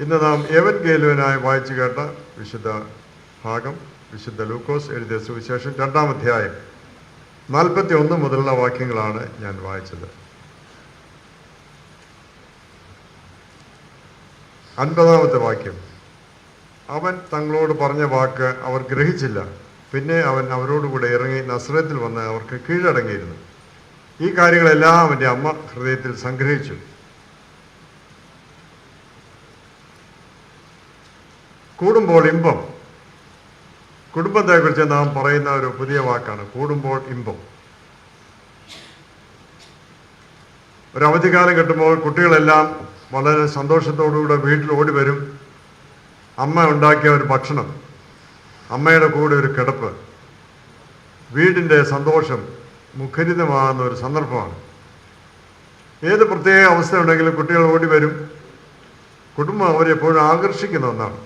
ഇന്ന് നാം എവൻഗേലിയനായി വായിച്ചു കേട്ട വിശുദ്ധ ഭാഗം വിശുദ്ധ ലൂക്കോസ് എഴുതിയ സുവിശേഷം 2-ാം അധ്യായം 41 മുതലുള്ള വാക്യങ്ങളാണ് ഞാൻ വായിച്ചത്. 50-ാമത്തെ വാക്യം. അവൻ തങ്ങളോട് പറഞ്ഞ വാക്ക് അവർ ഗ്രഹിച്ചില്ല. പിന്നെ അവൻ അവരോടുകൂടെ ഇറങ്ങി നസ്രത്തിൽ വന്ന് അവർക്ക് കീഴടങ്ങിയിരുന്നു. ഈ കാര്യങ്ങളെല്ലാം അവൻ്റെ അമ്മ ഹൃദയത്തിൽ സംഗ്രഹിച്ചു. കൂടുമ്പോൾ ഇമ്പം. കുടുംബത്തെക്കുറിച്ച് നാം പറയുന്ന ഒരു പുതിയ വാക്കാണ് കൂടുമ്പോൾ ഇമ്പം. ഒരു അവധിക്കാലം കിട്ടുമ്പോൾ കുട്ടികളെല്ലാം വളരെ സന്തോഷത്തോടുകൂടെ വീട്ടിൽ ഓടി വരും. അമ്മ ഉണ്ടാക്കിയ ഒരു ഭക്ഷണം, അമ്മയുടെ കൂടെ ഒരു കിടപ്പ്, വീടിൻ്റെ സന്തോഷം മുഖരിതമാകുന്ന ഒരു സന്ദർഭമാണ്. ഏത് പ്രത്യേക അവസ്ഥ ഉണ്ടെങ്കിലും കുട്ടികൾ ഓടി വരും. കുടുംബം അവരെപ്പോഴും ആകർഷിക്കുന്ന ഒന്നാണ്.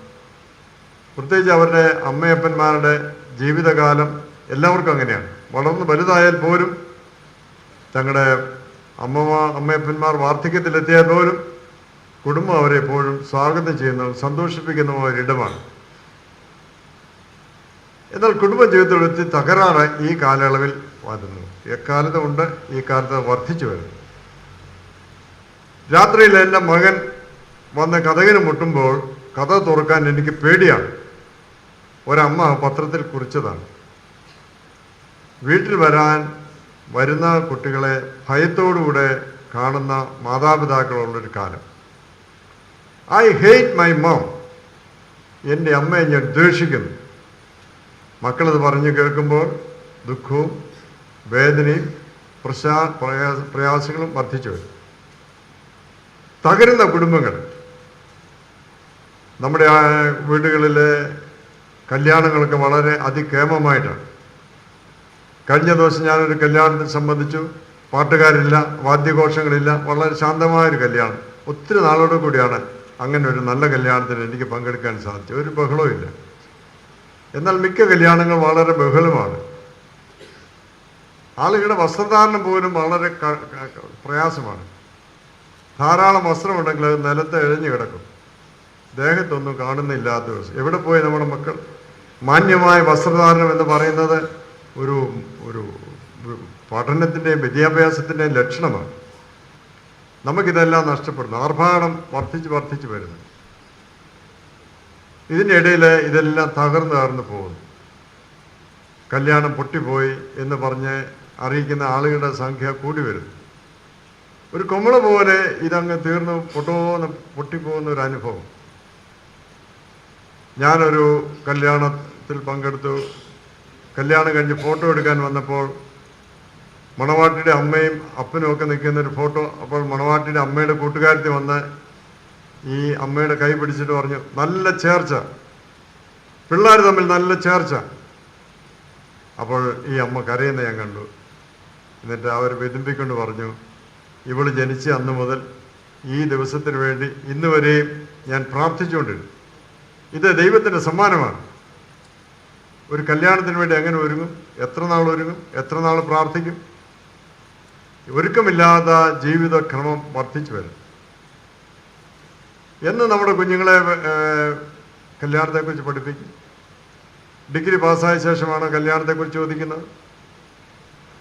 പ്രത്യേകിച്ച് അവരുടെ അമ്മയപ്പന്മാരുടെ ജീവിതകാലം എല്ലാവർക്കും അങ്ങനെയാണ്. വളർന്ന് വലുതായാൽ പോലും തങ്ങളുടെ അമ്മയപ്പന്മാർ വാർദ്ധക്യത്തിലെത്തിയാൽ പോലും കുടുംബം അവരെപ്പോഴും സ്വാഗതം ചെയ്യുന്ന സന്തോഷിപ്പിക്കുന്ന ഒരിടമാണ്. എന്നാൽ കുടുംബ ജീവിതത്തിൽ തകരാറ് ഈ കാലയളവിൽ വരുന്നു. എക്കാലത്തുമുണ്ട്, ഈ കാലത്ത് വർദ്ധിച്ചു വരുന്നു. രാത്രിയിൽ എൻ്റെ മകൻ വന്ന് കതകിന് മുട്ടുമ്പോൾ കഥ തുറക്കാൻ എനിക്ക് പേടിയാണ്. ഒരമ്മ പത്രത്തിൽ കുറിച്ചതാണ്. വീട്ടിൽ വരുന്ന കുട്ടികളെ ഭയത്തോടുകൂടെ കാണുന്ന മാതാപിതാക്കളുള്ളൊരു കാലം. I hate my mom. എൻ്റെ അമ്മയെ ഞാൻ ദ്വേഷിക്കുന്നു. മക്കളത് പറഞ്ഞു കേൾക്കുമ്പോൾ ദുഃഖവും വേദനയും പ്രയാസങ്ങളും വർദ്ധിച്ചു വരും. തകരുന്ന കുടുംബങ്ങൾ. നമ്മുടെ വീടുകളിലെ കല്യാണങ്ങളൊക്കെ വളരെ അതിക്ഷേമമായിട്ടാണ്. കഴിഞ്ഞ ദിവസം ഞാനൊരു കല്യാണത്തിൽ സംബന്ധിച്ചു. പാട്ടുകാരില്ല, വാദ്യഘോഷങ്ങളില്ല, വളരെ ശാന്തമായൊരു കല്യാണം. ഒത്തിരി നാളോട് കൂടിയാണ് അങ്ങനെ ഒരു നല്ല കല്യാണത്തിന് എനിക്ക് പങ്കെടുക്കാൻ സാധിച്ചു. ഒരു ബഹളവും ഇല്ല. എന്നാൽ മിക്ക കല്യാണങ്ങൾ വളരെ ബഹളമാണ്. ആളുകളുടെ വസ്ത്രധാരണം പോലും വളരെ പ്രയാസമാണ്. ധാരാളം വസ്ത്രമുണ്ടെങ്കിൽ അത് നിലത്ത് എഴഞ്ഞു കിടക്കും. ദേഹത്തൊന്നും കാണുന്നില്ലാത്ത ദിവസം. എവിടെ പോയി നമ്മുടെ മക്കൾ? മാന്യമായ വസ്ത്രധാരണം എന്ന് പറയുന്നത് ഒരു ഒരു പഠനത്തിൻ്റെയും വിദ്യാഭ്യാസത്തിൻ്റെയും ലക്ഷണമാണ്. നമുക്കിതെല്ലാം നഷ്ടപ്പെടുന്നു. ആർഭാടം വർദ്ധിച്ച് വരുന്നു. ഇതിൻ്റെ ഇടയിൽ ഇതെല്ലാം തകർന്നു പോകുന്നു. കല്യാണം പൊട്ടിപ്പോയി എന്ന് പറഞ്ഞ് അറിയിക്കുന്ന ആളുകളുടെ സംഖ്യ കൂടി വരുന്നു. ഒരു കൊമ്മള പോലെ ഇതങ്ങ് തീർന്നു പൊട്ടിപ്പോകുന്ന ഒരു അനുഭവം. ഞാനൊരു കല്യാണത്തിൽ പങ്കെടുത്തു. കല്യാണം കഴിഞ്ഞ് ഫോട്ടോ എടുക്കാൻ വന്നപ്പോൾ മണവാട്ടിയുടെ അമ്മയും അപ്പനും ഒക്കെ നിൽക്കുന്നൊരു ഫോട്ടോ. അപ്പോൾ മണവാട്ടിയുടെ അമ്മയുടെ കൂട്ടുകാരത്തി വന്ന് ഈ അമ്മയുടെ കൈ പിടിച്ചിട്ട് പറഞ്ഞു, നല്ല ചേർച്ച, പിള്ളേർ തമ്മിൽ നല്ല ചേർച്ച. അപ്പോൾ ഈ അമ്മ കരയുന്ന ഞാൻ കണ്ടു. എന്നിട്ട് അവർ വിതുമ്പിക്കൊണ്ട് പറഞ്ഞു, ഇവൾ ജനിച്ച അന്ന് മുതൽ ഈ ദിവസത്തിന് വേണ്ടി ഇന്ന് വരെയും ഞാൻ പ്രാർത്ഥിച്ചുകൊണ്ടിരുന്നു. ഇത് ദൈവത്തിൻ്റെ സമ്മാനമാണ്. ഒരു കല്യാണത്തിന് വേണ്ടി എങ്ങനെ ഒരുങ്ങും? എത്ര നാൾ ഒരുങ്ങും? എത്ര നാൾ പ്രാർത്ഥിക്കും? ഒരുക്കമില്ലാത്ത ജീവിതക്രമം വർദ്ധിച്ചു വരും. എന്ന് നമ്മുടെ കുഞ്ഞുങ്ങളെ കല്യാണത്തെക്കുറിച്ച് പഠിപ്പിക്കും. ഡിഗ്രി പാസ്സായ ശേഷമാണ് കല്യാണത്തെക്കുറിച്ച് ചോദിക്കുന്നത്.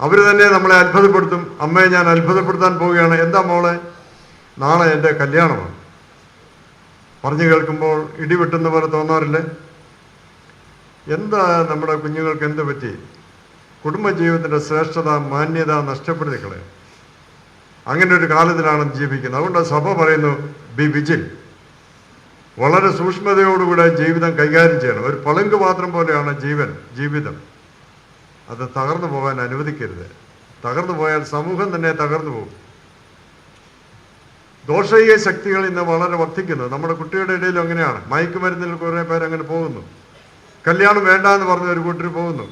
അവർ തന്നെ നമ്മളെ അത്ഭുതപ്പെടുത്തും. അമ്മയെ ഞാൻ അത്ഭുതപ്പെടുത്താൻ പോവുകയാണ്. എന്താ മോളെ? നാളെ എൻ്റെ കല്യാണമാണ്. പറഞ്ഞു കേൾക്കുമ്പോൾ ഇടിവെട്ടുന്ന പോലെ തോന്നാറില്ലേ? എന്താ നമ്മുടെ കുഞ്ഞുങ്ങൾക്ക് എന്ത് പറ്റി? കുടുംബജീവിതത്തിൻ്റെ ശ്രേഷ്ഠത, മാന്യത നഷ്ടപ്പെടുത്തിക്കളെ. അങ്ങനെ ഒരു കാലത്തിലാണ് ജീവിക്കുന്നത്. അതുകൊണ്ട് സഭ പറയുന്നു, ബി വിജിൽ. വളരെ സൂക്ഷ്മതയോടുകൂടെ ജീവിതം കൈകാര്യം ചെയ്യണം. ഒരു പളുങ്ക് പാത്രം പോലെയാണ് ജീവിതം. അത് തകർന്നു പോകാൻ അനുവദിക്കരുത്. തകർന്നു പോയാൽ സമൂഹം തന്നെ തകർന്നു പോകും. ദോഷീയ ശക്തികൾ ഇന്ന് വളരെ വർദ്ധിക്കുന്നു. നമ്മുടെ കുട്ടികളുടെ ഇടയിലും അങ്ങനെയാണ്. മയക്കുമരുന്നിൽ കുറേ പേര് അങ്ങനെ പോകുന്നു. കല്യാണം വേണ്ട എന്ന് പറഞ്ഞ ഒരു കൂട്ടർ പോകുന്നു.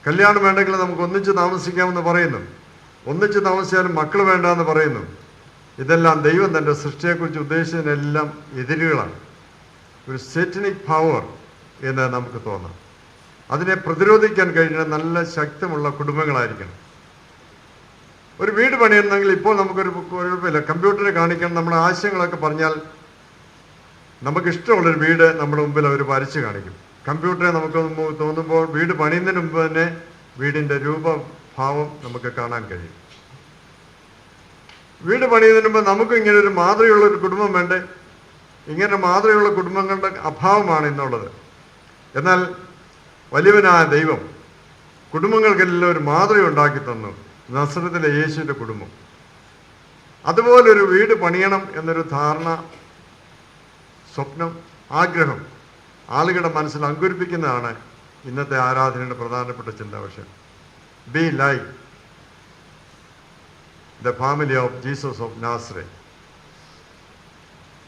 കല്യാണം വേണ്ടെങ്കിൽ നമുക്ക് ഒന്നിച്ച് താമസിക്കാമെന്ന് പറയുന്നു. ഒന്നിച്ച് താമസിച്ചാലും മക്കൾ വേണ്ട എന്ന് പറയുന്നു. ഇതെല്ലാം ദൈവം തൻ്റെ സൃഷ്ടിയെക്കുറിച്ച് ഉദ്ദേശിച്ചതിനെല്ലാം എതിരുകളാണ്. ഒരു സാറ്റനിക് പവർ എന്ന് നമുക്ക് തോന്നാം. അതിനെ പ്രതിരോധിക്കാൻ കഴിയുന്ന നല്ല ശക്തമുള്ള കുടുംബങ്ങളായിരിക്കണം. ഒരു വീട് പണിയുന്നെങ്കിൽ ഇപ്പോൾ നമുക്കൊരു കുഴപ്പമില്ല. കമ്പ്യൂട്ടറിൽ കാണിക്കാൻ നമ്മുടെ ആശയങ്ങളൊക്കെ പറഞ്ഞാൽ നമുക്കിഷ്ടമുള്ളൊരു വീട് നമ്മുടെ മുമ്പിൽ അവർ വരച്ച് കാണിക്കും. കമ്പ്യൂട്ടറെ നമുക്ക് തോന്നുമ്പോൾ വീട് പണിയുന്നതിന് മുമ്പ് തന്നെ വീടിൻ്റെ രൂപഭാവം നമുക്ക് കാണാൻ കഴിയും. വീട് പണിയുന്നതിന് മുമ്പ് നമുക്ക് ഇങ്ങനെ ഒരു മാതൃകയുള്ളൊരു കുടുംബം വേണ്ടേ? ഇങ്ങനെ മാതൃകയുള്ള കുടുംബങ്ങളുടെ അഭാവമാണ് ഇന്നുള്ളത്. എന്നാൽ വലിയവനായ ദൈവം കുടുംബങ്ങൾക്കെല്ലാം ഒരു മാതൃക ഉണ്ടാക്കി തന്നു, നസ്രത്തിലെ യേശുവിൻ്റെ കുടുംബം. അതുപോലൊരു വീട് പണിയണം എന്നൊരു ധാരണ, സ്വപ്നം, ആഗ്രഹം ആളുകളുടെ മനസ്സിൽ അങ്കുരിപ്പിക്കുന്നതാണ് ഇന്നത്തെ ആരാധനയുടെ പ്രധാനപ്പെട്ട ചിന്താവിഷയം. Be like the family of Jesus of നാസറേത്ത്.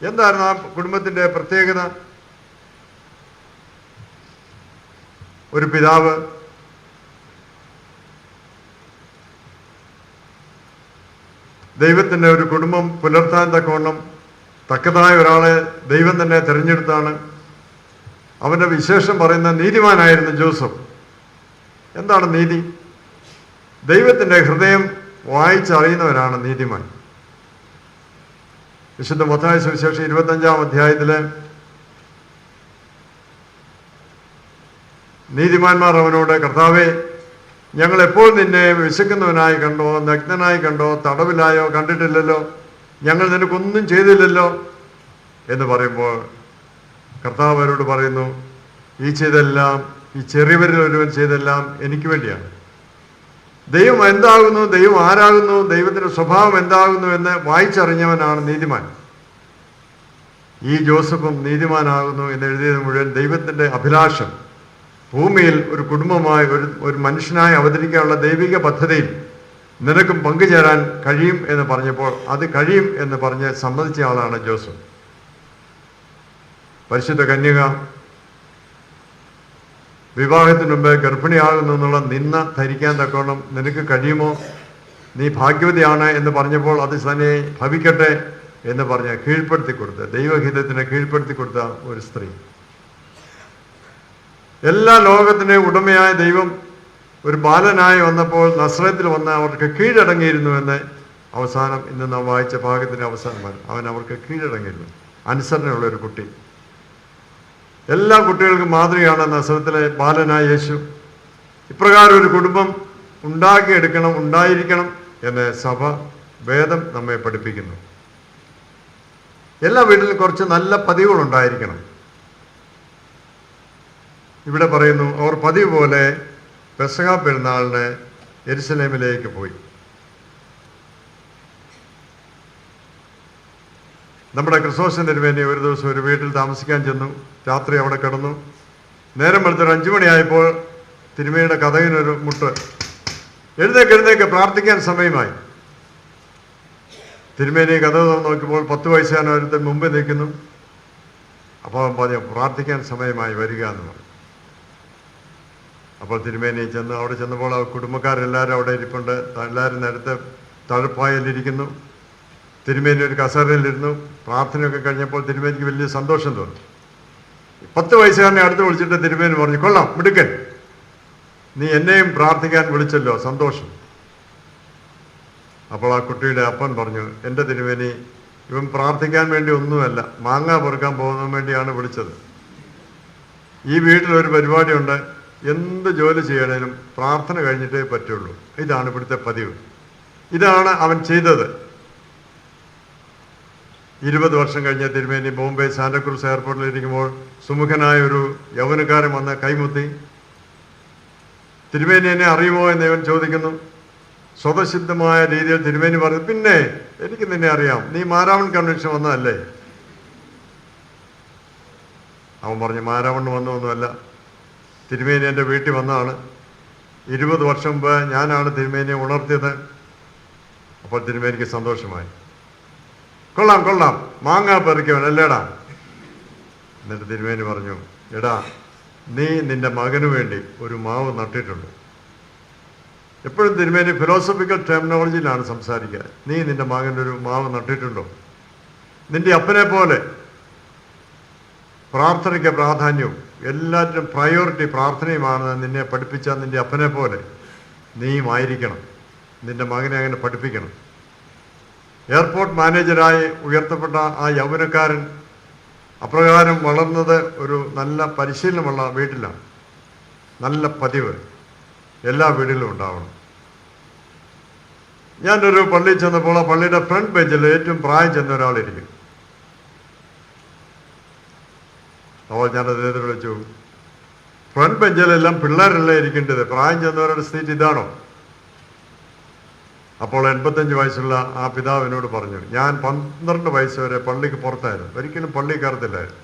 എന്തായിരുന്നു ആ കുടുംബത്തിൻ്റെ പ്രത്യേകത? ഒരു പിതാവ് ദൈവത്തിൻ്റെ ഒരു കുടുംബം പുലർത്താൻ തക്കവണ്ണം തക്കതായ ഒരാളെ ദൈവം തന്നെ തിരഞ്ഞെടുത്താണ്. അവൻ്റെ വിശേഷം പറയുന്ന നീതിമാനായിരുന്നു ജോസഫ്. എന്താണ് നീതി? ദൈവത്തിൻ്റെ ഹൃദയം വായിച്ചറിയുന്നവനാണ് നീതിമാൻ. വിശുദ്ധ മത്തായി സുവിശേഷം 25-ാം അധ്യായത്തിലെ നീതിമാന്മാർ അവനോട്, കർത്താവേ, ഞങ്ങൾ എപ്പോൾ നിന്നെ വിശക്കുന്നവനായി കണ്ടോ, നഗ്നനായി കണ്ടോ, തടവിലായോ കണ്ടിട്ടില്ലല്ലോ, ഞങ്ങൾ നിനക്കൊന്നും ചെയ്തില്ലല്ലോ എന്ന് പറയുമ്പോൾ കർത്താവ് അവരോട് പറയുന്നു, ഈ ചെയ്തെല്ലാം, ഈ ചെറിയവരിൽ ഒരുവൻ ചെയ്തെല്ലാം എനിക്ക് വേണ്ടിയാണ്. ദൈവം എന്താകുന്നു, ദൈവം ആരാകുന്നു, ദൈവത്തിൻ്റെ സ്വഭാവം എന്താകുന്നു എന്ന് വായിച്ചറിഞ്ഞവനാണ് നീതിമാൻ. ഈ ജോസഫും നീതിമാനാകുന്നു എന്ന് എഴുതിയത് മുഴുവൻ ദൈവത്തിൻ്റെ അഭിലാഷം ഭൂമിയിൽ ഒരു കുടുംബമായി ഒരു മനുഷ്യനായി അവതരിക്കാനുള്ള ദൈവിക പദ്ധതിയിൽ നിനക്കും പങ്കുചേരാൻ കഴിയും എന്ന് പറഞ്ഞപ്പോൾ അത് കഴിയും എന്ന് പറഞ്ഞ് സമ്മതിച്ച ആളാണ് ജോസഫ്. പരിശുദ്ധ കന്യക വിവാഹത്തിന് മുമ്പ് ഗർഭിണിയാകുന്നു എന്നുള്ള നിന്ന ധരിക്കാൻ തക്കോണം നിനക്ക് കഴിയുമോ, നീ ഭാഗ്യവതിയാണ് എന്ന് പറഞ്ഞപ്പോൾ അത് തന്നെ ഭവിക്കട്ടെ എന്ന് പറഞ്ഞ് കീഴ്പ്പെടുത്തി കൊടുത്ത, ദൈവഹിതത്തിന് കീഴ്പ്പെടുത്തി കൊടുത്ത ഒരു സ്ത്രീ. എല്ലാ ലോകത്തിൻ്റെ ഉടമയായ ദൈവം ഒരു ബാലനായി വന്നപ്പോൾ നസ്രത്തിൽ വന്ന് അവർക്ക് കീഴടങ്ങിയിരുന്നു എന്ന് അവസാനം ഇന്ന് നാം വായിച്ച ഭാഗത്തിൻ്റെ അവസാനമാണ്. അവൻ അവർക്ക് കീഴടങ്ങിയിരുന്നു. അനുസരണയുള്ള ഒരു കുട്ടി. എല്ലാ കുട്ടികൾക്കും മാതൃകയാണ് നസ്രത്തിലെ ബാലനായ യേശു. ഇപ്രകാരം ഒരു കുടുംബം ഉണ്ടാക്കിയെടുക്കണം, ഉണ്ടായിരിക്കണം എന്ന് സഭ, വേദം നമ്മെ പഠിപ്പിക്കുന്നു. എല്ലാ വീട്ടിലും കുറച്ച് നല്ല പതിവുകളുണ്ടായിരിക്കണം. ഇവിടെ പറയുന്നു, അവർ പതിവ് പോലെ പെസഹ പെരുന്നാളിന് യെരുശലേമിലേക്ക് പോയി. നമ്മുടെ ക്രിസ്തോസിൻ തിരുമേനി ഒരു ദിവസം ഒരു വീട്ടിൽ താമസിക്കാൻ ചെന്നു. രാത്രി അവിടെ കിടന്നു. നേരം വെളുത്തൊരു 5 മണിയായപ്പോൾ തിരുമേനിയുടെ കതകിനൊരു മുട്ട്. എഴുന്നേക്ക് പ്രാർത്ഥിക്കാൻ സമയമായി. തിരുമേനി കഥ നോക്കിയപ്പോൾ 10 വയസ്സുകാരൻ ഒരുത്തൻ മുമ്പ് നിൽക്കുന്നു. അപ്പോൾ അവൻ പറഞ്ഞു, പ്രാർത്ഥിക്കാൻ സമയമായി, വരിക എന്ന് പറഞ്ഞു. അപ്പോൾ തിരുമേനി ചെന്ന് അവിടെ ചെന്നപ്പോൾ ആ കുടുംബക്കാരെല്ലാവരും അവിടെ ഇരിപ്പുണ്ട്. എല്ലാവരും നേരത്തെ തഴപ്പായലിരിക്കുന്നു. തിരുമേനി ഒരു കസേരയിലിരുന്നു. പ്രാർത്ഥനയൊക്കെ കഴിഞ്ഞപ്പോൾ തിരുമേനിക്ക് വലിയ സന്തോഷം തോന്നി. 10 വയസ്സുകാരനെ അടുത്ത് വിളിച്ചിട്ട് തിരുമേനി പറഞ്ഞു, കൊള്ളാം മിടുക്കൻ, നീ എന്നെയും പ്രാർത്ഥിക്കാൻ വിളിച്ചല്ലോ, സന്തോഷം. അപ്പോൾ ആ കുട്ടിയുടെ അപ്പൻ പറഞ്ഞു, എൻ്റെ തിരുമേനി, ഇവൻ പ്രാർത്ഥിക്കാൻ വേണ്ടി ഒന്നുമല്ല, മാങ്ങ പൊറുക്കാൻ പോകുന്നതിന് വേണ്ടിയാണ് വിളിച്ചത്. ഈ വീട്ടിലൊരു പരിപാടിയുണ്ട്, എന്ത് ജോലി ചെയ്യണേലും പ്രാർത്ഥന കഴിഞ്ഞിട്ടേ പറ്റുള്ളൂ. ഇതാണ് ഇവിടുത്തെ പതിവ്. ഇതാണ് അവൻ ചെയ്തത്. 20 വർഷം കഴിഞ്ഞ തിരുമേനി ബോംബെ സാന്റക്രൂസ് എയർപോർട്ടിലിരിക്കുമ്പോൾ സുമുഖനായ ഒരു യൗവനക്കാരൻ വന്ന് കൈമുത്തി. തിരുമേനി എന്നെ അറിയുമോ എന്ന് ഇവൻ ചോദിക്കുന്നു. സ്വതസിദ്ധമായ രീതിയിൽ തിരുമേനി പറഞ്ഞു, പിന്നെ എനിക്ക് നിന്നെ അറിയാം, നീ മാരാമൺ കൺവെൻഷൻ വന്നതല്ലേ? അവൻ പറഞ്ഞു, മാരാമൺ വന്നതൊന്നുമല്ല, തിരുമേനി എൻ്റെ വീട്ടിൽ വന്നതാണ്. 20 വർഷം മുമ്പ് ഞാനാണ് തിരുമേനിയെ ഉണർത്തിയത്. അപ്പോൾ തിരുമേനിക്ക് സന്തോഷമായി. കൊള്ളാം കൊള്ളാം, മാങ്ങ പെറുക്കിയവൻ അല്ലേടാ. എന്നിട്ട് തിരുമേനി പറഞ്ഞു, എടാ, നീ നിൻ്റെ മകന് വേണ്ടി ഒരു മാവ് നട്ടിട്ടുണ്ട്. എപ്പോഴും തിരുമേനി ഫിലോസഫിക്കൽ ടെർമിനോളജിയിലാണ് സംസാരിക്കുക. നീ നിൻ്റെ മകൻ്റെ ഒരു മാവ് നട്ടിട്ടുണ്ടോ? നിൻ്റെ അപ്പനെ പോലെ പ്രാർത്ഥനയ്ക്ക് പ്രാധാന്യവും എല്ലാറ്റിനും പ്രയോറിറ്റി പ്രാർത്ഥനയുമാണെന്ന് നിന്നെ പഠിപ്പിച്ച നിൻ്റെ അപ്പനെ പോലെ നീയുമായിരിക്കണം. നിൻ്റെ മകനെ അങ്ങനെ പഠിപ്പിക്കണം. എയർപോർട്ട് മാനേജരായി ഉയർത്തപ്പെട്ട ആ യൗവനക്കാരൻ അപ്രകാരം വളർന്നത് ഒരു നല്ല പരിശീലനമുള്ള വീട്ടിലാണ്. നല്ല പതിവ് എല്ലാ വീടുകളിലും ഉണ്ടാവണം. ഞാനൊരു പള്ളിയിൽ ചെന്നപ്പോൾ ആ പള്ളിയുടെ ഫ്രണ്ട് ബെഞ്ചിൽ ഏറ്റവും പ്രായം ചെന്ന ഒരാളിരിക്കും. അപ്പോൾ ഞാൻ അദ്ദേഹത്തോട് വെച്ചു, ഫ്രണ്ട് ബെഞ്ചിലെല്ലാം പിള്ളേരല്ലേ ഇരിക്കേണ്ടത്, പ്രായം ചെന്നവരുടെ സീറ്റ് ഇതാണോ? അപ്പോൾ 85 വയസ്സുള്ള ആ പിതാവ് എന്നോട് പറഞ്ഞു, ഞാൻ 12 വയസ്സ് വരെ പള്ളിക്ക് പുറത്തായിരുന്നു, ഒരിക്കലും പള്ളി കയറത്തില്ലായിരുന്നു.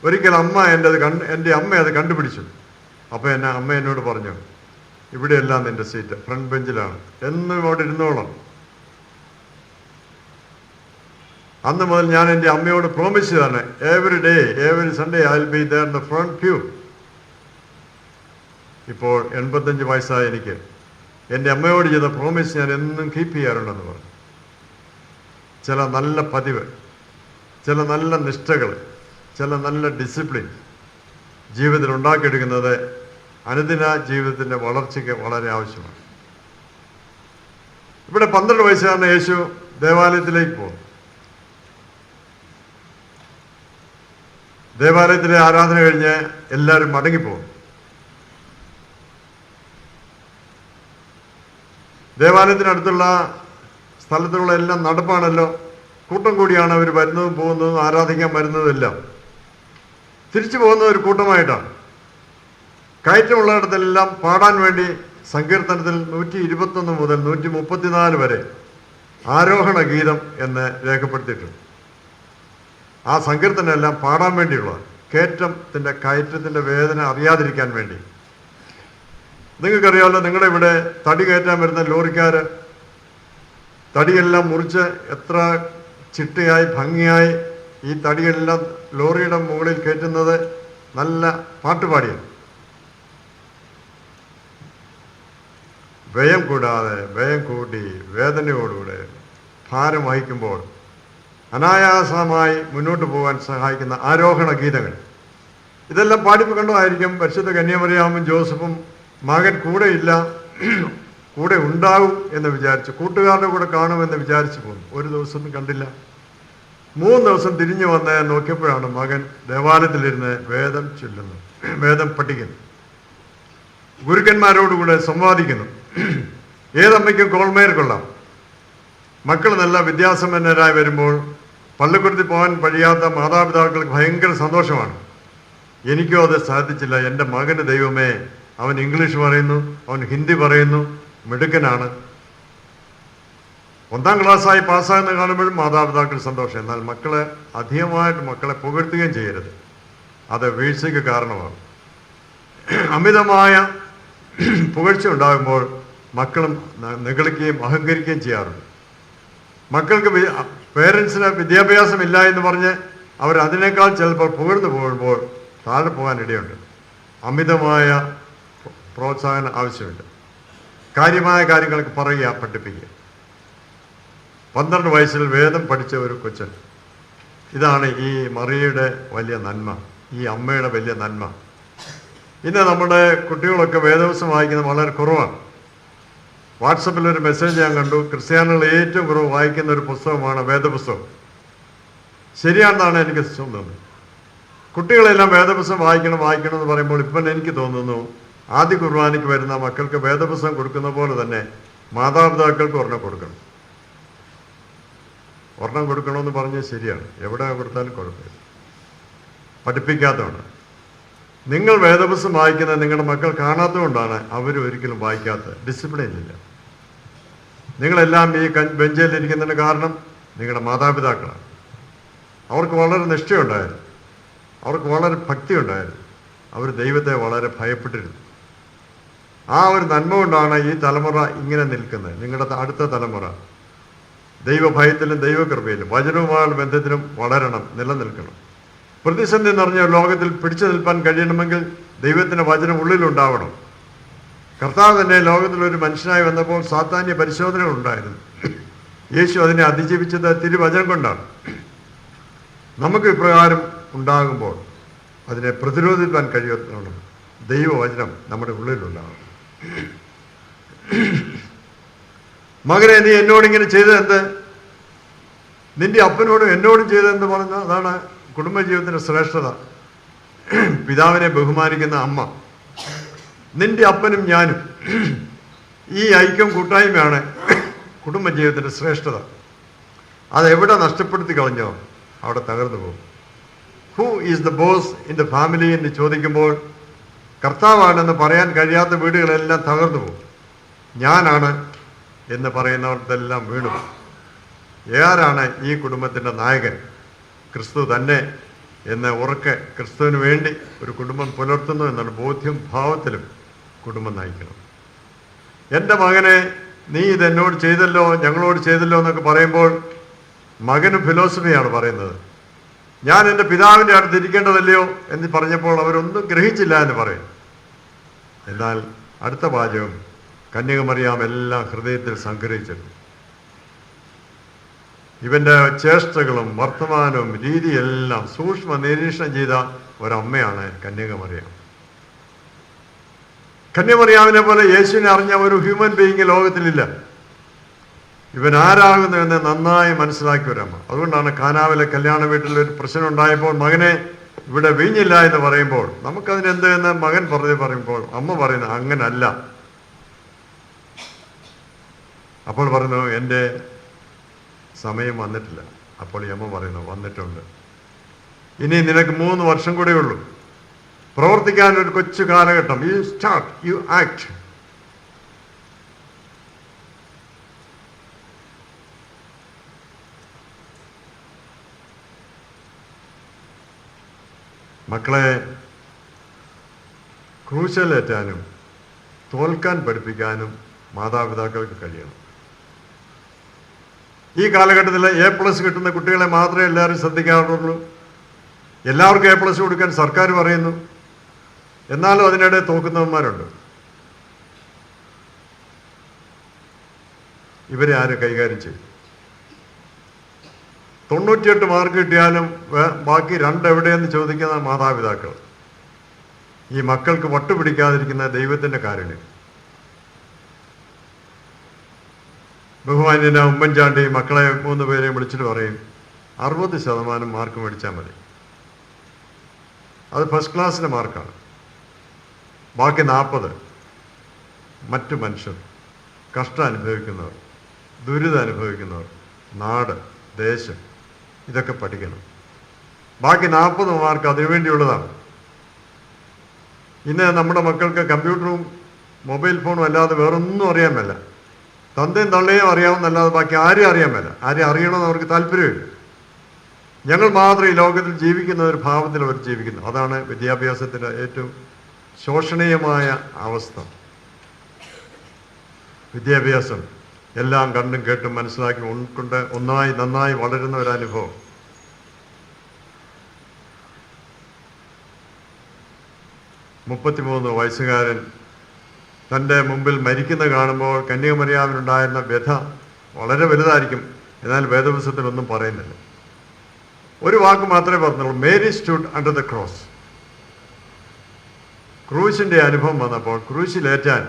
ഒരിക്കൽ എൻ്റെ അമ്മ അത് കണ്ടുപിടിച്ചു. അപ്പോൾ അമ്മ എന്നോട് പറഞ്ഞു, ഇവിടെയെല്ലാം നിൻ്റെ സീറ്റ് ഫ്രണ്ട് ബെഞ്ചിലാണ്, എന്നും ഇവിടെ ഇരുന്നോളാം. അന്ന് മുതൽ ഞാൻ എൻ്റെ അമ്മയോട് പ്രോമിസ് ചെയ്താണ്, every day every Sunday I will be there in the front pew. ഇപ്പോൾ 85 വയസ്സായ എനിക്ക് എൻ്റെ അമ്മയോട് ചെയ്ത പ്രോമിസ് ഞാൻ എന്നും കീപ്പ് ചെയ്യാറുണ്ടെന്ന് പറഞ്ഞു. ചില നല്ല പതിവ്, ചില നല്ല നിഷ്ഠകൾ, ചില നല്ല ഡിസിപ്ലിൻ ജീവിതത്തിൽ ഉണ്ടാക്കിയെടുക്കുന്നത് അനുദിന ജീവിതത്തിൻ്റെ വളർച്ചയ്ക്ക് വളരെ ആവശ്യമാണ്. ഇവിടെ 12 വയസ്സുകാരന് യേശു ദേവാലയത്തിലേക്ക് പോകുന്നു. ദേവാലയത്തിലെ ആരാധന കഴിഞ്ഞ് എല്ലാവരും മടങ്ങിപ്പോകും. ദേവാലയത്തിനടുത്തുള്ള സ്ഥലത്തുള്ള എല്ലാം നടപ്പാണല്ലോ, കൂട്ടം കൂടിയാണ് അവർ വരുന്നതും പോകുന്നതും ആരാധിക്കാൻ വരുന്നതും എല്ലാം. തിരിച്ചു പോകുന്ന ഒരു കൂട്ടമായിട്ടാണ്. കയറ്റമുള്ളിടത്തെല്ലാം പാടാൻ വേണ്ടി സങ്കീർത്തനത്തിൽ 121 മുതൽ 134 വരെ ആരോഹണ ഗീതം എന്ന് രേഖപ്പെടുത്തിയിട്ടുണ്ട്. ആ സങ്കീർത്തനെല്ലാം പാടാൻ വേണ്ടിയുള്ളതാണ്, കയറ്റത്തിൻ്റെ വേദന അറിയാതിരിക്കാൻ വേണ്ടി. നിങ്ങൾക്കറിയാമല്ലോ, നിങ്ങളുടെ ഇവിടെ തടി കയറ്റാൻ വരുന്ന ലോറിക്കാർ തടിയെല്ലാം മുറിച്ച് എത്ര ചിട്ടയായി ഭംഗിയായി ഈ തടിയെല്ലാം ലോറിയുടെ മുകളിൽ കയറ്റുന്നത് നല്ല പാട്ടുപാടിയാണ്. വ്യയം കൂട്ടി വേദനയോടുകൂടെ ഭാരം വഹിക്കുമ്പോൾ അനായാസമായി മുന്നോട്ട് പോകാൻ സഹായിക്കുന്ന ആരോഹണ ഗീതങ്ങൾ ഇതെല്ലാം പാടിക്കണ്ടതായിരിക്കും. പരിശുദ്ധ കന്യാമറിയാമും ജോസഫും മകൻ കൂടെയില്ല, കൂടെ ഉണ്ടാവും എന്ന് വിചാരിച്ചു, കൂട്ടുകാരുടെ കൂടെ കാണുമെന്ന് വിചാരിച്ചു പോന്നു. ഒരു ദിവസം കണ്ടില്ല. 3 ദിവസം തിരിഞ്ഞു വന്ന് നോക്കിയപ്പോഴാണ് മകൻ ദേവാലയത്തിലിരുന്ന് വേദം ചൊല്ലുന്നു, വേദം പഠിക്കുന്നു, ഗുരുക്കന്മാരോടുകൂടെ സംവാദിക്കുന്നു. ഏതമ്മയ്ക്കും കോൾമേർ കൊള്ളാം. മക്കൾ നല്ല വിദ്യാസമ്പന്നരായി വരുമ്പോൾ പള്ളിക്കൂടത്തിൽ പോകാൻ കഴിയാത്ത മാതാപിതാക്കൾക്ക് ഭയങ്കര സന്തോഷമാണ്. എനിക്കോ അത് സാധിച്ചില്ല. എൻ്റെ മകന് ദൈവമേ, അവൻ ഇംഗ്ലീഷ് പറയുന്നു, അവൻ ഹിന്ദി പറയുന്നു, മിടുക്കനാണ്. 1ാം ക്ലാസ്സായി പാസ്സാകുന്ന കാണുമ്പോഴും മാതാപിതാക്കൾ സന്തോഷം. എന്നാൽ അധികമായിട്ട് മക്കളെ പുകഴ്ത്തുകയും ചെയ്യരുത്, അത് വീഴ്ചയ്ക്ക് കാരണമാണ്. അമിതമായ പുകഴ്ച ഉണ്ടാകുമ്പോൾ മക്കളും നിഗളിക്കുകയും അഹങ്കരിക്കുകയും ചെയ്യാറുണ്ട്. മക്കൾക്ക് പേരൻസിന് വിദ്യാഭ്യാസമില്ല എന്ന് പറഞ്ഞ് അവരതിനേക്കാൾ ചിലപ്പോൾ പുകഴ്ന്നു പോകുമ്പോൾ താഴെ പോകാൻ ഇടയുണ്ട്. അമിതമായ പ്രോത്സാഹനം ആവശ്യമില്ല. കാര്യമായ കാര്യങ്ങൾക്ക് പറയുക, പഠിപ്പിക്കുക. 12 വയസ്സിൽ വേദം പഠിച്ച ഒരു കൊച്ചൻ. ഇതാണ് ഈ മറിയയുടെ വലിയ നന്മ, ഈ അമ്മയുടെ വലിയ നന്മ. ഇന്ന് നമ്മുടെ കുട്ടികളൊക്കെ വേദപുസ്തകം വായിക്കുന്നത് വളരെ കുറവാണ്. വാട്സപ്പിലൊരു മെസ്സേജ് ഞാൻ കണ്ടു, ക്രിസ്ത്യാനികൾ ഏറ്റവും കുറവ് വായിക്കുന്ന ഒരു പുസ്തകമാണ് വേദപുസ്തകം. ശരിയാണെന്നാണ് എനിക്ക് തോന്നുന്നത്. കുട്ടികളെല്ലാം വേദപുസ്തകം വായിക്കണം എന്ന് പറയുമ്പോൾ ഇപ്പം എനിക്ക് തോന്നുന്നു, ആദ്യ കുർബാനയ്ക്ക് വരുന്ന മക്കൾക്ക് വേദപുസ്തകം കൊടുക്കുന്ന പോലെ തന്നെ മാതാപിതാക്കൾക്ക് ഒരെണ്ണം കൊടുക്കണം. ഒരെണ്ണം കൊടുക്കണമെന്ന് പറഞ്ഞാൽ ശരിയാണ്, എവിടെ കൊടുത്താലും കുഴപ്പമില്ല. പഠിപ്പിക്കാത്തതുകൊണ്ട്, നിങ്ങൾ വേദപുസ്തകം വായിക്കുന്നത് നിങ്ങളുടെ മക്കൾ കാണാത്തതുകൊണ്ടാണ് അവർ ഒരിക്കലും വായിക്കാത്തത്. ഡിസിപ്ലിൻ ഇല്ല. നിങ്ങളെല്ലാം ഈ ബെഞ്ചിലിരിക്കുന്നതിന് കാരണം നിങ്ങളുടെ മാതാപിതാക്കളാണ്. അവർക്ക് വളരെ നിഷ്ഠയുണ്ടായിരുന്നു, അവർക്ക് വളരെ ഭക്തി ഉണ്ടായിരുന്നു, അവർ ദൈവത്തെ വളരെ ഭയപ്പെട്ടിരുന്നു. ആ ഒരു നന്മ കൊണ്ടാണ് ഈ തലമുറ ഇങ്ങനെ നിൽക്കുന്നത്. നിങ്ങളുടെ അടുത്ത തലമുറ ദൈവഭയത്തിലും ദൈവകൃപയിലും വചനവുമായുള്ള ബന്ധത്തിലും വളരണം, നിലനിൽക്കണം. പ്രതിസന്ധി നിറഞ്ഞ ലോകത്തിൽ പിടിച്ചു നിൽപ്പാൻ കഴിയണമെങ്കിൽ ദൈവത്തിൻ്റെ വചനം ഉള്ളിലുണ്ടാവണം. കർത്താവ് തന്നെ ലോകത്തിലൊരു മനുഷ്യനായി വന്നപ്പോൾ സാത്താന്യ പരിശോധനകൾ ഉണ്ടായിരുന്നു. യേശു അതിനെ അതിജീവിച്ചത് തിരുവചനം കൊണ്ടാണ്. നമുക്ക് ഇപ്രകാരം ഉണ്ടാകുമ്പോൾ അതിനെ പ്രതിരോധിക്കാൻ കഴിയുന്ന ദൈവവചനം നമ്മുടെ ഉള്ളിലുണ്ടാവണം. മകനെ, നീ എന്നോടിങ്ങനെ ചെയ്തതെന്ത്? നിന്റെ അപ്പനോടും എന്നോടും ചെയ്തതെന്ന് പറഞ്ഞ അതാണ് കുടുംബജീവിതത്തിൻ്റെ ശ്രേഷ്ഠത, പിതാവിനെ ബഹുമാനിക്കുന്ന അമ്മ, നിന്റെ അപ്പനും ഞാനും, ഈ ഐക്യം കൂട്ടായ്മയാണ് കുടുംബജീവിതത്തിൻ്റെ ശ്രേഷ്ഠത. അതെവിടെ നഷ്ടപ്പെടുത്തി കളഞ്ഞോ അവിടെ തകർന്നു പോകും. Who is the boss in the family എന്ന് ചോദിക്കുമ്പോൾ കർത്താവാണെന്ന് പറയാൻ കഴിയാത്ത വീടുകളെല്ലാം തകർന്നു പോകും. ഞാനാണ് എന്ന് പറയുന്നവർക്കെല്ലാം വീണു പോകും. ആരാണ് ഈ കുടുംബത്തിൻ്റെ നായകൻ? ക്രിസ്തു തന്നെ എന്ന് ഉറക്കെ ക്രിസ്തുവിന് വേണ്ടി ഒരു കുടുംബം പുലർത്തുന്നു എന്നുള്ള ബോധ്യം ഭാവത്തിലും കുടുംബം നയിക്കണം. എൻ്റെ മകനെ നീ ഇതെന്നോട് ചെയ്തല്ലോ, ഞങ്ങളോട് ചെയ്തല്ലോ എന്നൊക്കെ പറയുമ്പോൾ മകനും ഫിലോസഫിയാണ് പറയുന്നത്. ഞാൻ എൻ്റെ പിതാവിൻ്റെ അടുത്ത് ഇരിക്കേണ്ടതല്ലയോ എന്ന് പറഞ്ഞപ്പോൾ അവരൊന്നും ഗ്രഹിച്ചില്ല എന്ന് പറയും. എന്നാൽ അടുത്ത വാചകം കന്യകമറിയാം എല്ലാം ഹൃദയത്തിൽ സംഗ്രഹിച്ചിരുന്നു. ഇവൻ്റെ ചേഷ്ടകളും വർത്തമാനവും രീതിയെല്ലാം സൂക്ഷ്മ നിരീക്ഷണം ചെയ്ത ഒരമ്മയാണ് കന്യകമറിയാം. കന്യകമറിയാമിനെ പോലെ യേശുവിനെ അറിഞ്ഞ ഒരു ഹ്യൂമൻ ബീയിങ് ലോകത്തിലില്ല. ഇവൻ ആരാകുന്നു എന്ന് നന്നായി മനസ്സിലാക്കി ഒരമ്മ. അതുകൊണ്ടാണ് കാനാവിലെ കല്യാണ വീട്ടിൽ ഒരു പ്രശ്നം ഉണ്ടായപ്പോൾ മകനെ ഇവിടെ വീഞ്ഞില്ല എന്ന് പറയുമ്പോൾ നമുക്കതിനെന്ത് എന്ന് മകൻ പറയുമ്പോൾ അമ്മ പറയുന്നു അങ്ങനല്ല. അപ്പോൾ പറയുന്നു എൻ്റെ സമയം വന്നിട്ടില്ല. അപ്പോൾ ഈ അമ്മ പറയുന്നു വന്നിട്ടുണ്ട്, ഇനി നിനക്ക് 3 വർഷം കൂടെ ഉള്ളൂ പ്രവർത്തിക്കാൻ, ഒരു കൊച്ചു കാലഘട്ടം. You start, U act. മക്കളെ ക്രൂശലേറ്റാനും തോൽക്കാൻ പഠിപ്പിക്കാനും മാതാപിതാക്കൾക്ക് കഴിയണം. ഈ കാലഘട്ടത്തിൽ A+ കിട്ടുന്ന കുട്ടികളെ മാത്രമേ എല്ലാവരും ശ്രദ്ധിക്കാറുള്ളൂ. എല്ലാവർക്കും A+ കൊടുക്കാൻ സർക്കാർ പറയുന്നു. എന്നാലും അതിനിടെ തോക്കുന്നവന്മാരുണ്ട്. ഇവരെ ആരും കൈകാര്യം ചെയ്യും? 98 മാർക്ക് കിട്ടിയാലും ബാക്കി 2 എവിടെയെന്ന് ചോദിക്കുന്ന മാതാപിതാക്കൾ. ഈ മക്കൾക്ക് വട്ടുപിടിക്കാതിരിക്കുന്ന ദൈവത്തിൻ്റെ കാരുണ്യം. ബഹുമാന്യന ഉമ്മൻചാണ്ടി മക്കളെ 3 പേരെയും വിളിച്ചിട്ട് പറയും 60% മാർക്ക് മേടിച്ചാൽ മതി. അത് ഫസ്റ്റ് ക്ലാസ്സിൻ്റെ മാർക്കാണ്. ബാക്കി 40 മറ്റു മനുഷ്യർ, കഷ്ടം അനുഭവിക്കുന്നവർ, ദുരിതം അനുഭവിക്കുന്നവർ, നാട്, ദേശം, ഇതൊക്കെ പഠിക്കണം. ബാക്കി 40 മാർക്ക് അതിനുവേണ്ടിയുള്ളതാണ്. ഇന്ന് നമ്മുടെ മക്കൾക്ക് കമ്പ്യൂട്ടറും മൊബൈൽ ഫോണും അല്ലാതെ വേറൊന്നും അറിയാൻ മേല. തന്തയും തള്ളയും അറിയാവുന്നല്ലാതെ ബാക്കി ആരും അറിയാൻ മേല. ആരെയും അറിയണമെന്ന് അവർക്ക് താല്പര്യമില്ല. ഞങ്ങൾ മാത്രം ഈ ലോകത്തിൽ ജീവിക്കുന്ന ഒരു ഭാവത്തിൽ അവർ ജീവിക്കുന്നു. അതാണ് വിദ്യാഭ്യാസത്തിൻ്റെ ഏറ്റവും ശോഷണീയമായ അവസ്ഥ. വിദ്യാഭ്യാസം എല്ലാം കണ്ടും കേട്ടും മനസ്സിലാക്കി ഉൾക്കൊണ്ട് നന്നായി വളരുന്ന ഒരനുഭവം. മുപ്പത്തിമൂന്ന് വയസ്സുകാരൻ തൻ്റെ മുമ്പിൽ മരിക്കുന്ന കാണുമ്പോൾ കന്യകമറിയാമിനുണ്ടായിരുന്ന വ്യഥ വളരെ വലുതായിരിക്കും. എന്നാൽ വേദപുസ്തകത്തിലൊന്നും പറയുന്നില്ല. ഒരു വാക്ക് മാത്രമേ പറഞ്ഞുള്ളൂ, Mary stood under the cross. ക്രൂശിൻ്റെ അനുഭവം വന്നപ്പോൾ ക്രൂശിലേറ്റാൻ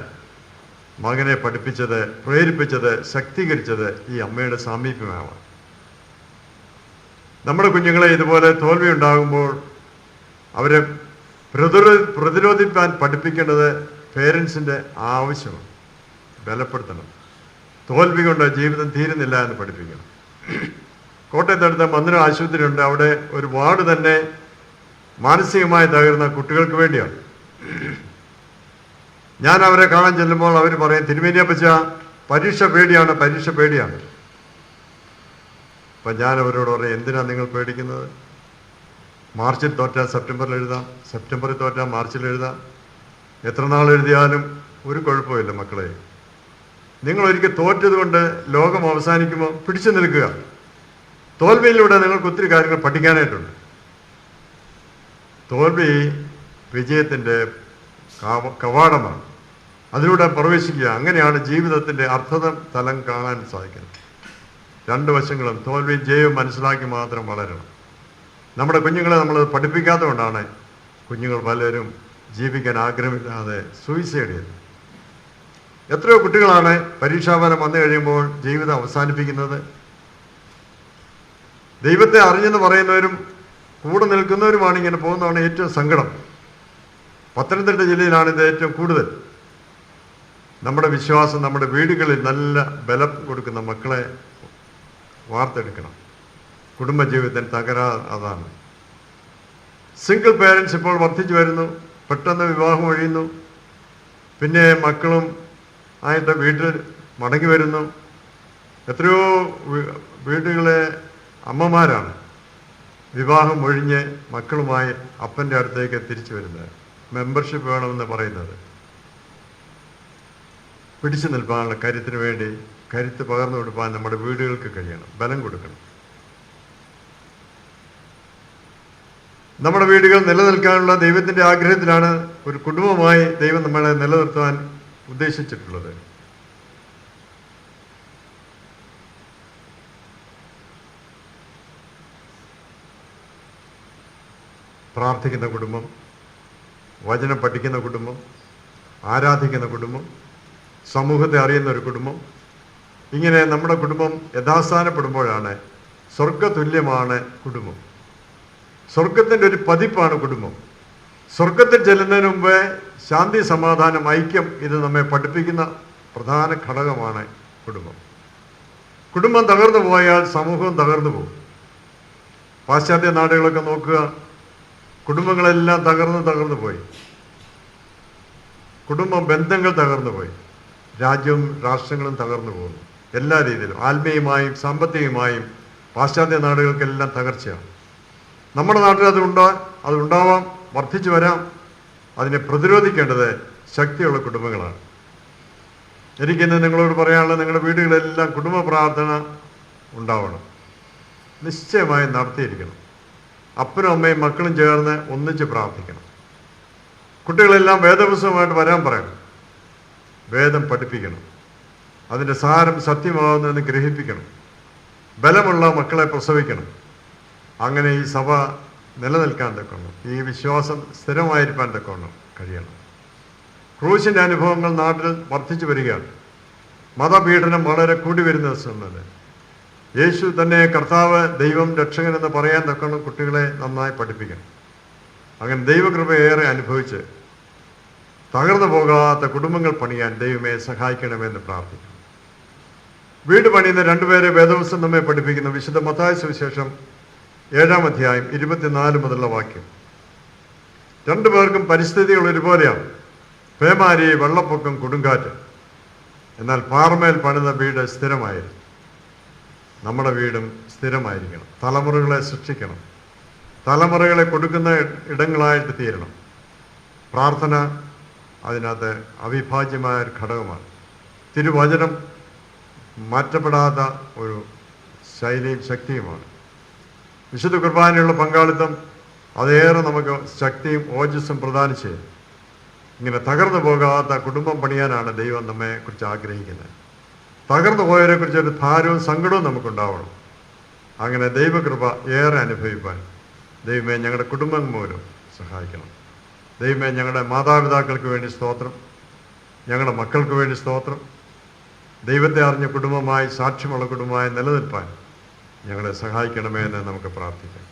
മകനെ പഠിപ്പിച്ചത്, പ്രേരിപ്പിച്ചത്, ശക്തീകരിച്ചത് ഈ അമ്മയുടെ സാമീപ്യമാണ്. നമ്മുടെ കുഞ്ഞുങ്ങളെ ഇതുപോലെ തോൽവി ഉണ്ടാകുമ്പോൾ അവരെ പ്രതിരോധിക്കാൻ പഠിപ്പിക്കേണ്ടത് പേരൻസിൻ്റെ ആവശ്യമാണ്. ബലപ്പെടുത്തണം. തോൽവി കൊണ്ട് ജീവിതം തീരുന്നില്ല എന്ന് പഠിപ്പിക്കണം. കോട്ടയത്തടുത്ത മന്ദിര ആശുപത്രി ഉണ്ട്. അവിടെ ഒരു വാർഡ് തന്നെ മാനസികമായി തകർന്ന കുട്ടികൾക്ക് വേണ്ടിയാണ്. ഞാൻ അവരെ കാണാൻ ചെല്ലുമ്പോൾ അവർ പറയും, തിരുമേനിയപ്പച്ച പരീക്ഷ പേടിയാണ്. അപ്പം ഞാൻ അവരോട് പറയും, എന്തിനാണ് നിങ്ങൾ പേടിക്കുന്നത്? മാർച്ചിൽ തോറ്റാൽ സെപ്റ്റംബറിൽ എഴുതാം, സെപ്റ്റംബറിൽ തോറ്റാൽ മാർച്ചിൽ എഴുതാം. എത്ര നാൾ എഴുതിയാലും ഒരു കുഴപ്പമില്ല മക്കളെ. നിങ്ങൾ ഒരിക്കൽ തോറ്റത് കൊണ്ട് ലോകം അവസാനിക്കുമ്പോൾ പിടിച്ചു നിൽക്കുക. തോൽവിയിലൂടെ നിങ്ങൾക്ക് ഒത്തിരി കാര്യങ്ങൾ പഠിക്കാനായിട്ടുണ്ട്. തോൽവി വിജയത്തിൻ്റെ കവാടമാണ്. അതിലൂടെ പ്രവേശിക്കുക. അങ്ങനെയാണ് ജീവിതത്തിൻ്റെ തലം കാണാൻ സാധിക്കുന്നത്. 2 വശങ്ങളും തോൽവിയും ജയവും മനസ്സിലാക്കി മാത്രം വളരണം. നമ്മുടെ കുഞ്ഞുങ്ങളെ നമ്മൾ പഠിപ്പിക്കാത്തതുകൊണ്ടാണ് കുഞ്ഞുങ്ങൾ പലരും ജീവിക്കാൻ ആഗ്രഹമില്ലാതെ സൂയിസൈഡ് ചെയ്യുന്നത്. എത്രയോ കുട്ടികളാണ് പരീക്ഷാഫലം വന്നു കഴിയുമ്പോൾ ജീവിതം അവസാനിപ്പിക്കുന്നത്. ദൈവത്തെ അറിഞ്ഞെന്ന് പറയുന്നവരും കൂടെ നിൽക്കുന്നവരുമാണ് ഇങ്ങനെ പോകുന്നതാണ് ഏറ്റവും സങ്കടം. പത്തനംതിട്ട ജില്ലയിലാണ് ഇത് ഏറ്റവും കൂടുതൽ. നമ്മുടെ വിശ്വാസം നമ്മുടെ വീടുകളിൽ നല്ല ബലം കൊടുക്കുന്ന മക്കളെ വാർത്തെടുക്കണം. കുടുംബജീവിതത്തിന് അതാണ്. സിംഗിൾ പേരൻസ് ഇപ്പോൾ വർദ്ധിച്ചു വരുന്നു. പെട്ടെന്ന് വിവാഹം ഒഴിയുന്നു, പിന്നെ മക്കളും ആയിട്ട് വീട്ടിൽ മടങ്ങി വരുന്നു. എത്രയോ വീടുകളെ അമ്മമാരാണ് വിവാഹം ഒഴിഞ്ഞ് മക്കളുമായി അപ്പൻ്റെ അടുത്തേക്ക് തിരിച്ചു വരുന്നത്. മെമ്പർഷിപ്പ് വേണമെന്ന് പറയുന്നത്. പിടിച്ചു നിൽപ്പാനുള്ള കരുത്തിന് വേണ്ടി കരുത്ത് പകർന്നു കൊടുക്കാൻ നമ്മുടെ വീടുകൾക്ക് കഴിയണം, ബലം കൊടുക്കണം. നമ്മുടെ വീടുകൾ നിലനിൽക്കാനുള്ള ദൈവത്തിൻ്റെ ആഗ്രഹത്തിലാണ് ഒരു കുടുംബമായി ദൈവം നമ്മളെ നിലനിർത്താൻ ഉദ്ദേശിച്ചിട്ടുള്ളത്. പ്രാർത്ഥിക്കുന്ന കുടുംബം, വചനം പഠിക്കുന്ന കുടുംബം, ആരാധിക്കുന്ന കുടുംബം, സമൂഹത്തെ അറിയുന്ന ഒരു കുടുംബം, ഇങ്ങനെ നമ്മുടെ കുടുംബം യഥാസ്ഥാനപ്പെടുമ്പോഴാണ് സ്വർഗതുല്യമാണ് കുടുംബം. സ്വർഗത്തിൻ്റെ ഒരു പതിപ്പാണ് കുടുംബം. സ്വർഗത്തിൽ ചെല്ലുന്നതിന് മുമ്പേ ശാന്തി, സമാധാനം, ഐക്യം ഇത് നമ്മെ പഠിപ്പിക്കുന്ന പ്രധാന ഘടകമാണ് കുടുംബം. കുടുംബം തകർന്നു പോയാൽ സമൂഹം തകർന്നു പോകും. പാശ്ചാത്യ നാടുകളൊക്കെ നോക്കുക, കുടുംബങ്ങളെല്ലാം തകർന്നു പോയി. കുടുംബ ബന്ധങ്ങൾ തകർന്നു പോയി. രാജ്യവും രാഷ്ട്രങ്ങളും തകർന്നു പോകുന്നു. എല്ലാ രീതിയിലും ആത്മീയമായും സാമ്പത്തികമായും പാശ്ചാത്യ നാടുകൾക്കെല്ലാം തകർച്ചയാണ്. നമ്മുടെ നാട്ടിൽ അതുണ്ടാവാം, വർദ്ധിച്ചു വരാം. അതിനെ പ്രതിരോധിക്കേണ്ടത് ശക്തിയുള്ള കുടുംബങ്ങളാണ്. എനിക്കിന്ന് നിങ്ങളോട് പറയാനുള്ളത്, നിങ്ങളുടെ വീടുകളെല്ലാം കുടുംബ പ്രാർത്ഥന ഉണ്ടാവണം, നിശ്ചയമായും നടത്തിയിരിക്കണം. അപ്പനും അമ്മയും മക്കളും ചേർന്ന് ഒന്നിച്ച് പ്രാർത്ഥിക്കണം. കുട്ടികളെല്ലാം വേദപുസ്തകമായിട്ട് വരാൻ പറയണം. വേദം പഠിപ്പിക്കണം. അതിൻ്റെ സാരം സത്യമാകുന്നതെന്ന് ഗ്രഹിപ്പിക്കണം. ബലമുള്ള മക്കളെ പ്രസവിക്കണം. അങ്ങനെ ഈ സഭ നിലനിൽക്കാൻ തക്കണം, ഈ വിശ്വാസം സ്ഥിരമായിരിക്കാൻ തക്കണം കഴിയണം. ക്രൂശിൻ്റെ അനുഭവങ്ങൾ നാട്ടിൽ വർദ്ധിച്ചു വരികയാണ്. മതപീഡനം വളരെ കൂടി വരുന്ന ദിവസങ്ങളിൽ യേശു തന്നെ കർത്താവ്, ദൈവം, രക്ഷകൻ എന്ന് പറയാൻ തക്കണം കുട്ടികളെ നന്നായി പഠിപ്പിക്കണം. അങ്ങനെ ദൈവകൃപയേറെ അനുഭവിച്ച് തകർന്നു പോകാത്ത കുടുംബങ്ങൾ പണിയാൻ ദൈവമേ സഹായിക്കണമെന്ന് പ്രാർത്ഥിക്കുന്നു. വീട് പണിയുന്ന രണ്ടുപേരെ വേദപുസ്തകം നമ്മെ പഠിപ്പിക്കുന്നു. വിശുദ്ധ മത്തായി സുവിശേഷം 7-ാം അധ്യായം 24 മുതലുള്ള വാക്യം. രണ്ടുപേർക്കും പരിസ്ഥിതികൾ ഒരുപോലെയാണ്. പേമാരി, വെള്ളപ്പൊക്കം, കൊടുങ്കാറ്റ്. എന്നാൽ പാറമേൽ പണിത വീട് സ്ഥിരമായിരിക്കും. നമ്മുടെ വീടും സ്ഥിരമായിരിക്കണം. തലമുറകളെ സൃഷ്ടിക്കണം. തലമുറകളെ കൊടുക്കുന്ന ഇടങ്ങളായിട്ട് തീരണം. പ്രാർത്ഥന അതിനകത്ത് അവിഭാജ്യമായ ഒരു ഘടകമാണ്. തിരുവചനം മാറ്റപ്പെടാത്ത ഒരു ശൈലിയും ശക്തിയുമാണ്. വിശുദ്ധ കുർബാനയുള്ള പങ്കാളിത്തം അതേറെ നമുക്ക് ശക്തിയും ഓജസ്സും പ്രദാനം ചെയ്യും. ഇങ്ങനെ തകർന്നു പോകാത്ത കുടുംബം പണിയാനാണ് ദൈവം നമ്മെക്കുറിച്ച് ആഗ്രഹിക്കുന്നത്. തകർന്നു പോയവരെക്കുറിച്ച് ഒരു ഭാരവും സങ്കടവും നമുക്കുണ്ടാവണം. അങ്ങനെ ദൈവകൃപ ഏറെ അനുഭവിപ്പാൻ ദൈവമേ ഞങ്ങളുടെ കുടുംബം മൂലം സഹായിക്കണം. ദൈവമേ ഞങ്ങളുടെ മാതാപിതാക്കൾക്ക് വേണ്ടി സ്തോത്രം, ഞങ്ങളുടെ മക്കൾക്ക് വേണ്ടി സ്തോത്രം. ദൈവത്തെ അറിഞ്ഞ കുടുംബമായി, സാക്ഷ്യമുള്ള കുടുംബമായി നിലനിൽപ്പാൻ ഞങ്ങളെ സഹായിക്കണമേ എന്ന് നമുക്ക് പ്രാർത്ഥിക്കാം.